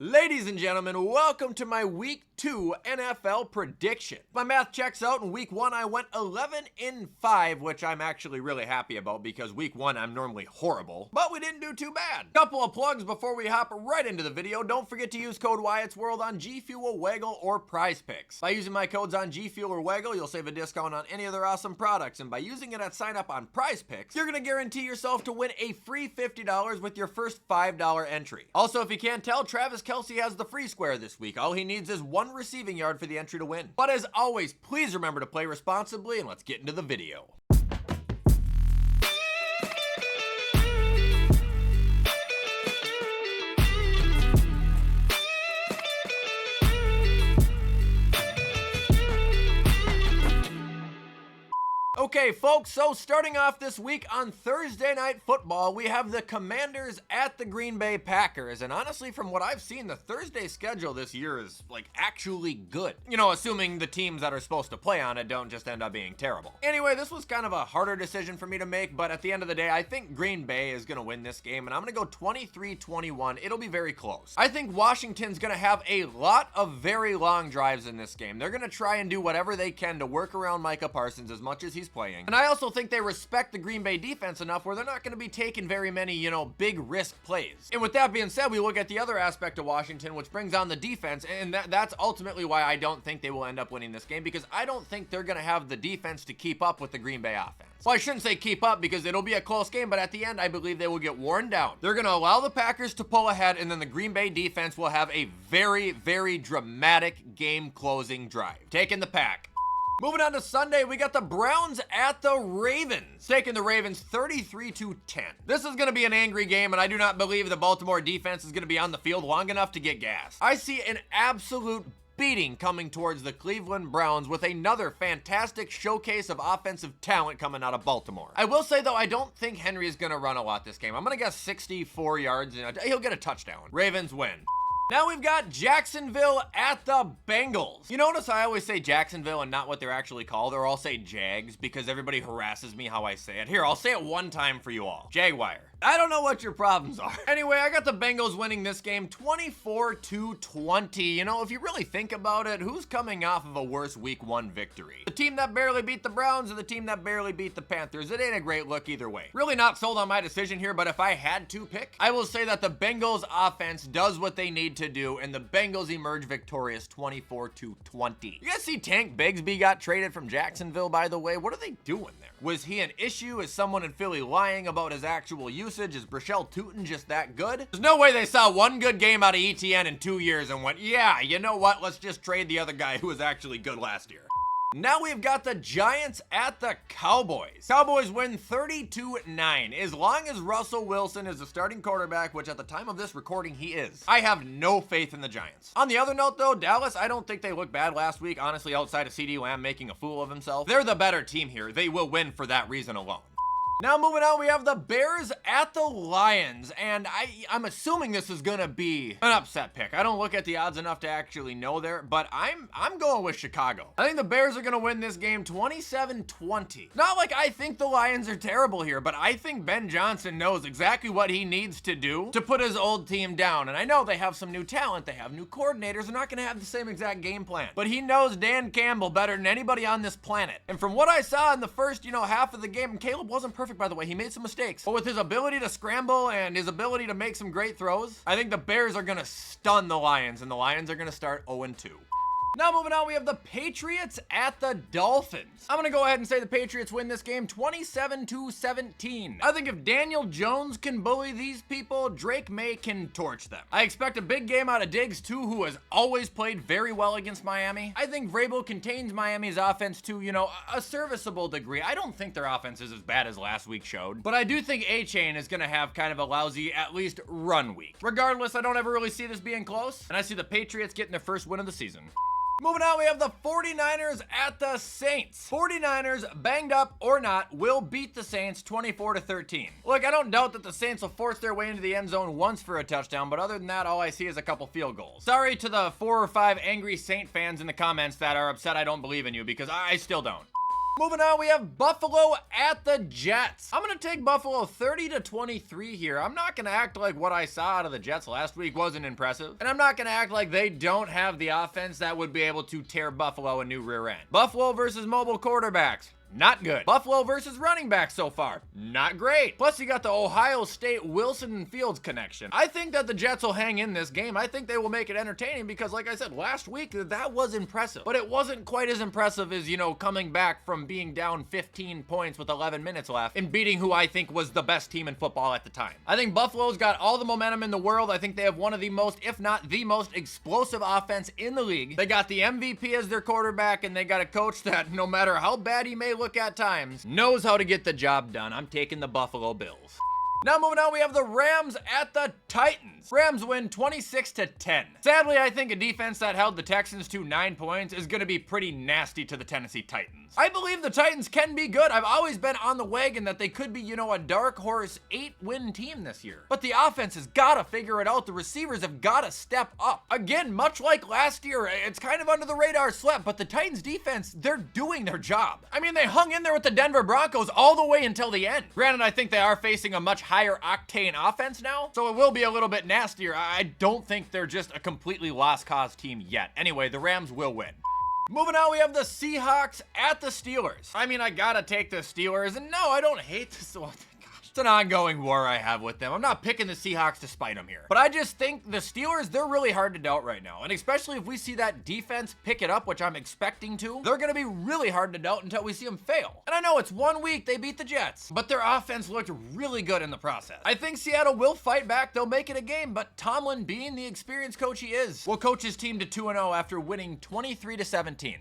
Ladies and gentlemen, welcome to my Week 2 NFL prediction. My math checks out. In Week 1, I went 11-5, which I'm actually really happy about because Week 1, I'm normally horrible, but we didn't do too bad. Couple of plugs before we hop right into the video. Don't forget to use code WyattzWorld on G Fuel, Waggle, or Prize Picks. By using my codes on G Fuel or Waggle, you'll save a discount on any of their awesome products, and by using it at sign up on Prize Picks, you're going to guarantee yourself to win a free $50 with your first $5 entry. Also, if you can't tell, Travis Kelce has the free square this week. All he needs is one receiving yard for the entry to win. But as always, please remember to play responsibly, and let's get into the video. Okay, folks, so starting off this week on Thursday Night Football, we have the Commanders at the Green Bay Packers, and honestly, from what I've seen, the Thursday schedule this year is, actually good. You know, assuming the teams that are supposed to play on it don't just end up being terrible. Anyway, this was kind of a harder decision for me to make, but at the end of the day, I think Green Bay is going to win this game, and I'm going to go 23-21. It'll be very close. I think Washington's going to have a lot of very long drives in this game. They're going to try and do whatever they can to work around Micah Parsons as much as he's playing. And I also think they respect the Green Bay defense enough where they're not going to be taking very many, big risk plays. And with that being said, we look at the other aspect of Washington, which brings on the defense, and that's ultimately why I don't think they will end up winning this game, because I don't think they're going to have the defense to keep up with the Green Bay offense. Well, I shouldn't say keep up because it'll be a close game, but at the end, I believe they will get worn down. They're going to allow the Packers to pull ahead, and then the Green Bay defense will have a very, very dramatic game-closing drive. Taking the Pack. Moving on to Sunday, we got the Browns at the Ravens, taking the Ravens 33-10. This is going to be an angry game, and I do not believe the Baltimore defense is going to be on the field long enough to get gas. I see an absolute beating coming towards the Cleveland Browns with another fantastic showcase of offensive talent coming out of Baltimore. I will say, though, I don't think Henry is going to run a lot this game. I'm going to guess 64 yards, and he'll get a touchdown. Ravens win. Now we've got Jacksonville at the Bengals. You notice I always say Jacksonville and not what they're actually called, or I'll say Jags because everybody harasses me how I say it. Here, I'll say it one time for you all. Jaguar. I don't know what your problems are. Anyway, I got the Bengals winning this game 24-20. If you really think about it, who's coming off of a worse Week 1 victory? The team that barely beat the Browns or the team that barely beat the Panthers? It ain't a great look either way. Really not sold on my decision here, but if I had to pick, I will say that the Bengals offense does what they need to do, and the Bengals emerge victorious 24-20. You guys see Tank Bigsby got traded from Jacksonville, by the way? What are they doing there? Was he an issue? Is someone in Philly lying about his actual usage? Is Brashel Tootin just that good? There's no way they saw one good game out of ETN in 2 years and went, yeah, you know what? Let's just trade the other guy who was actually good last year. Now we've got the Giants at the Cowboys. Cowboys win 32-9. As long as Russell Wilson is the starting quarterback, which at the time of this recording he is, I have no faith in the Giants. On the other note though, Dallas, I don't think they looked bad last week, honestly, outside of CeeDee Lamb making a fool of himself. They're the better team here. They will win for that reason alone. Now moving on, we have the Bears at the Lions, and I'm assuming this is gonna be an upset pick. I don't look at the odds enough to actually know there, but I'm going with Chicago. I think the Bears are gonna win this game 27-20. Not like I think the Lions are terrible here, but I think Ben Johnson knows exactly what he needs to do to put his old team down. And I know they have some new talent, they have new coordinators, they're not gonna have the same exact game plan. But he knows Dan Campbell better than anybody on this planet. And from what I saw in the first, half of the game, and Caleb wasn't perfect, by the way, he made some mistakes, but with his ability to scramble and his ability to make some great throws, I think the Bears are gonna stun the Lions, and the Lions are gonna start 0-2. Now moving on, we have the Patriots at the Dolphins. I'm gonna go ahead and say the Patriots win this game 27-17. I think if Daniel Jones can bully these people, Drake May can torch them. I expect a big game out of Diggs too, who has always played very well against Miami. I think Vrabel contains Miami's offense to, a serviceable degree. I don't think their offense is as bad as last week showed, but I do think A-Chain is gonna have kind of a lousy, at least, run week. Regardless, I don't ever really see this being close, and I see the Patriots getting their first win of the season. Moving on, we have the 49ers at the Saints. 49ers, banged up or not, will beat the Saints 24-13. Look, I don't doubt that the Saints will force their way into the end zone once for a touchdown, but other than that, all I see is a couple field goals. Sorry to the 4 or 5 angry Saint fans in the comments that are upset I don't believe in you, because I still don't. Moving on, we have Buffalo at the Jets. I'm going to take Buffalo 30-23 here. I'm not going to act like what I saw out of the Jets last week wasn't impressive. And I'm not going to act like they don't have the offense that would be able to tear Buffalo a new rear end. Buffalo versus mobile quarterbacks. Not good. Buffalo versus running back so far. Not great. Plus, you got the Ohio State Wilson and Fields connection. I think that the Jets will hang in this game. I think they will make it entertaining because, like I said, last week, that was impressive. But it wasn't quite as impressive as, coming back from being down 15 points with 11 minutes left and beating who I think was the best team in football at the time. I think Buffalo's got all the momentum in the world. I think they have one of the most, if not the most, explosive offense in the league. They got the MVP as their quarterback, and they got a coach that, no matter how bad he may look at times, knows how to get the job done. I'm taking the Buffalo Bills. Now moving on, we have the Rams at the Titans. Rams win 26-10. Sadly, I think a defense that held the Texans to 9 points is going to be pretty nasty to the Tennessee Titans. I believe the Titans can be good. I've always been on the wagon that they could be, a dark horse 8-win team this year. But the offense has got to figure it out. The receivers have got to step up. Again, much like last year, it's kind of under the radar slept, but the Titans defense, they're doing their job. I mean, they hung in there with the Denver Broncos all the way until the end. Granted, I think they are facing a much higher octane offense now, so it will be a little bit nastier. I don't think they're just a completely lost cause team yet. Anyway, the Rams will win. Moving on, we have the Seahawks at the Steelers. I mean, I gotta take the Steelers, and no, I don't hate the Steelers. It's an ongoing war I have with them. I'm not picking the Seahawks to spite them here. But I just think the Steelers, they're really hard to doubt right now. And especially if we see that defense pick it up, which I'm expecting to, they're going to be really hard to doubt until we see them fail. And I know it's 1 week they beat the Jets, but their offense looked really good in the process. I think Seattle will fight back. They'll make it a game, but Tomlin, being the experienced coach he is, will coach his team to 2-0 after winning 23-17.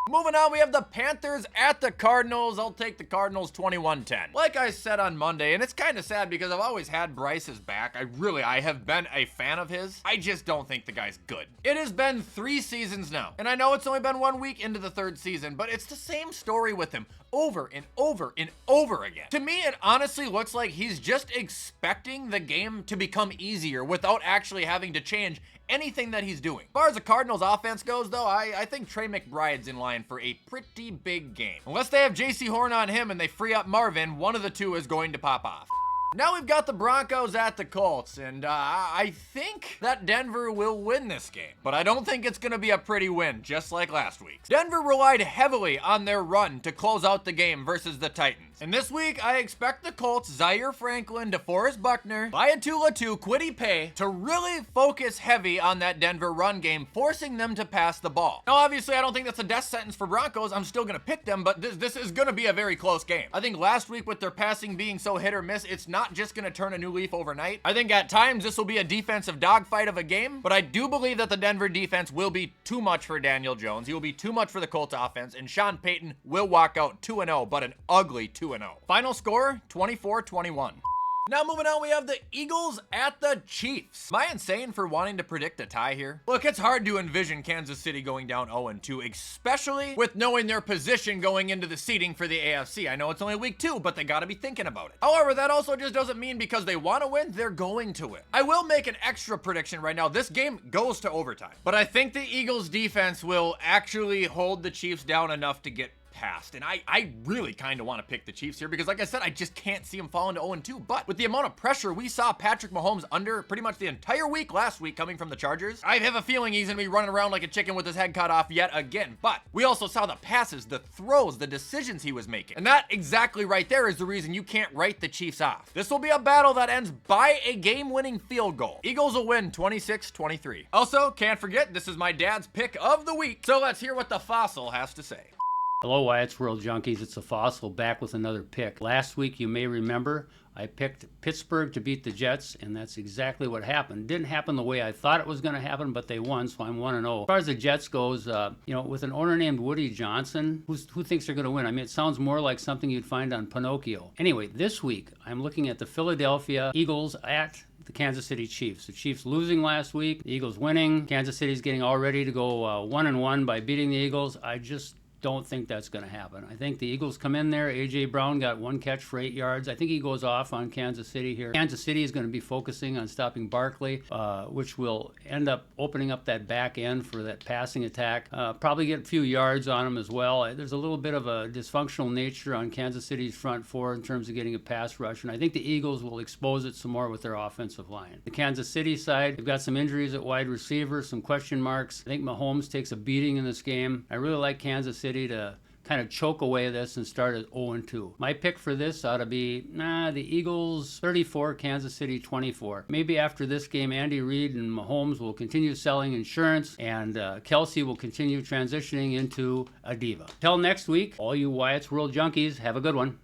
Moving on, we have the Panthers at the Cardinals. I'll take the Cardinals 21-10. Like I said on Monday, and it's kind of sad because I've always had Bryce's back. I have been a fan of his. I just don't think the guy's good. It has been 3 seasons now, and I know it's only been 1 week into the 3rd season, but it's the same story with him over and over and over again. To me, it honestly looks like he's just expecting the game to become easier without actually having to change anything that he's doing. As far as the Cardinals offense goes, though, I think Trey McBride's in line for a pretty big game. Unless they have JC Horn on him and they free up Marvin, one of the two is going to pop off. Now we've got the Broncos at the Colts, and I think that Denver will win this game. But I don't think it's going to be a pretty win, just like last week. Denver relied heavily on their run to close out the game versus the Titans. And this week, I expect the Colts, Zaire Franklin, DeForest Buckner, Bayatula Kwity Paye, to really focus heavy on that Denver run game, forcing them to pass the ball. Now, obviously, I don't think that's a death sentence for Broncos. I'm still going to pick them, but this is going to be a very close game. I think last week, with their passing being so hit or miss, it's not just going to turn a new leaf overnight. I think at times, this will be a defensive dogfight of a game, but I do believe that the Denver defense will be too much for Daniel Jones. He will be too much for the Colts offense, and Sean Payton will walk out 2-0, but an ugly 2-0. Final score, 24-21. Now moving on, we have the Eagles at the Chiefs. Am I insane for wanting to predict a tie here? Look, it's hard to envision Kansas City going down 0-2, especially with knowing their position going into the seeding for the AFC. I know it's only week 2, but they gotta be thinking about it. However, that also just doesn't mean because they want to win, they're going to win. I will make an extra prediction right now. This game goes to overtime, but I think the Eagles defense will actually hold the Chiefs down enough to get past. And I really kind of want to pick the Chiefs here because, like I said, I just can't see them falling to 0-2. But with the amount of pressure we saw Patrick Mahomes under pretty much the entire week last week coming from the Chargers, I have a feeling he's going to be running around like a chicken with his head cut off yet again. But we also saw the passes, the throws, the decisions he was making. And that exactly right there is the reason you can't write the Chiefs off. This will be a battle that ends by a game-winning field goal. Eagles will win 26-23. Also, can't forget, this is my dad's pick of the week. So let's hear what the Fossil has to say. Hello, WyattzWorld junkies. It's the Fossil back with another pick. Last week, you may remember, I picked Pittsburgh to beat the Jets, and that's exactly what happened. Didn't happen the way I thought it was going to happen, but they won, so I'm 1-0. As far as the Jets goes, with an owner named Woody Johnson, who thinks they're going to win? I mean, it sounds more like something you'd find on Pinocchio. Anyway, this week, I'm looking at the Philadelphia Eagles at the Kansas City Chiefs. The Chiefs losing last week, the Eagles winning. Kansas City's getting all ready to go 1-1 by beating the Eagles. I just don't think that's going to happen. I think the Eagles come in there. A.J. Brown got 1 catch for 8 yards. I think he goes off on Kansas City here. Kansas City is going to be focusing on stopping Barkley, which will end up opening up that back end for that passing attack. Probably get a few yards on him as well. There's a little bit of a dysfunctional nature on Kansas City's front four in terms of getting a pass rush, and I think the Eagles will expose it some more with their offensive line. The Kansas City side, they've got some injuries at wide receiver, some question marks. I think Mahomes takes a beating in this game. I really like Kansas City to kind of choke away this and start at 0-2. My pick for this ought to be, the Eagles 34, Kansas City 24. Maybe after this game, Andy Reid and Mahomes will continue selling insurance, and Kelsey will continue transitioning into a diva. Till next week, all you Wyatt's World junkies, have a good one.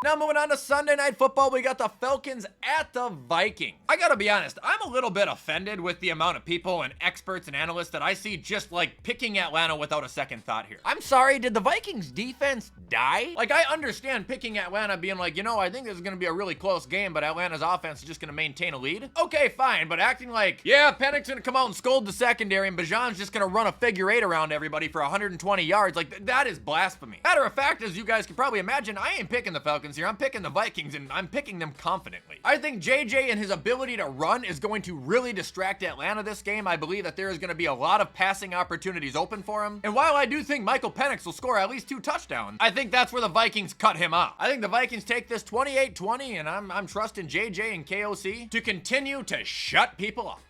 Now moving on to Sunday Night Football, we got the Falcons at the Vikings. I gotta be honest, I'm a little bit offended with the amount of people and experts and analysts that I see just like picking Atlanta without a second thought here. I'm sorry, did the Vikings defense die? Like, I understand picking Atlanta being like, I think this is gonna be a really close game, but Atlanta's offense is just gonna maintain a lead. Okay, fine, but acting like, Pennick's gonna come out and scold the secondary and Bijan's just gonna run a figure 8 around everybody for 120 yards, like, that is blasphemy. Matter of fact, as you guys can probably imagine, I ain't picking the Falcons here. I'm picking the Vikings, and I'm picking them confidently. I think JJ and his ability to run is going to really distract Atlanta this game. I believe that there is going to be a lot of passing opportunities open for him. And while I do think Michael Penix will score at least 2 touchdowns, I think that's where the Vikings cut him off. I think the Vikings take this 28-20, and I'm trusting JJ and KOC to continue to shut people up.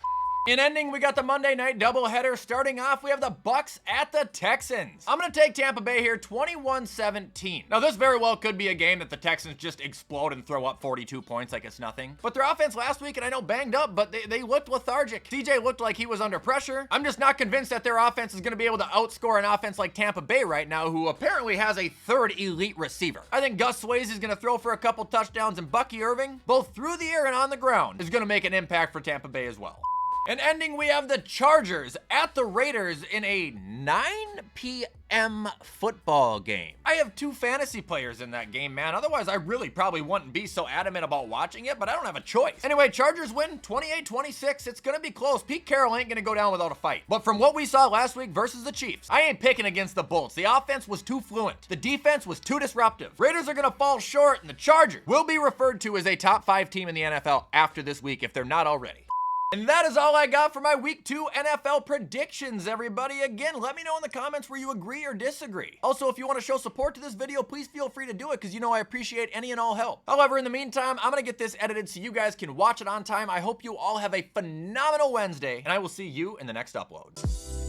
In ending, we got the Monday night doubleheader. Starting off, we have the Bucks at the Texans. I'm going to take Tampa Bay here 21-17. Now, this very well could be a game that the Texans just explode and throw up 42 points like it's nothing. But their offense last week, and I know banged up, but they looked lethargic. CJ looked like he was under pressure. I'm just not convinced that their offense is going to be able to outscore an offense like Tampa Bay right now, who apparently has a 3rd elite receiver. I think Gus Swayze is going to throw for a couple touchdowns, and Bucky Irving, both through the air and on the ground, is going to make an impact for Tampa Bay as well. And ending, we have the Chargers at the Raiders in a 9 p.m. football game. I have 2 fantasy players in that game, man. Otherwise, I really probably wouldn't be so adamant about watching it, but I don't have a choice. Anyway, Chargers win 28-26. It's going to be close. Pete Carroll ain't going to go down without a fight. But from what we saw last week versus the Chiefs, I ain't picking against the Bolts. The offense was too fluent. The defense was too disruptive. Raiders are going to fall short, and the Chargers will be referred to as a top 5 team in the NFL after this week if they're not already. And that is all I got for my Week 2 NFL predictions, everybody. Again, let me know in the comments where you agree or disagree. Also, if you want to show support to this video, please feel free to do it, because I appreciate any and all help. However, in the meantime, I'm going to get this edited so you guys can watch it on time. I hope you all have a phenomenal Wednesday, and I will see you in the next upload.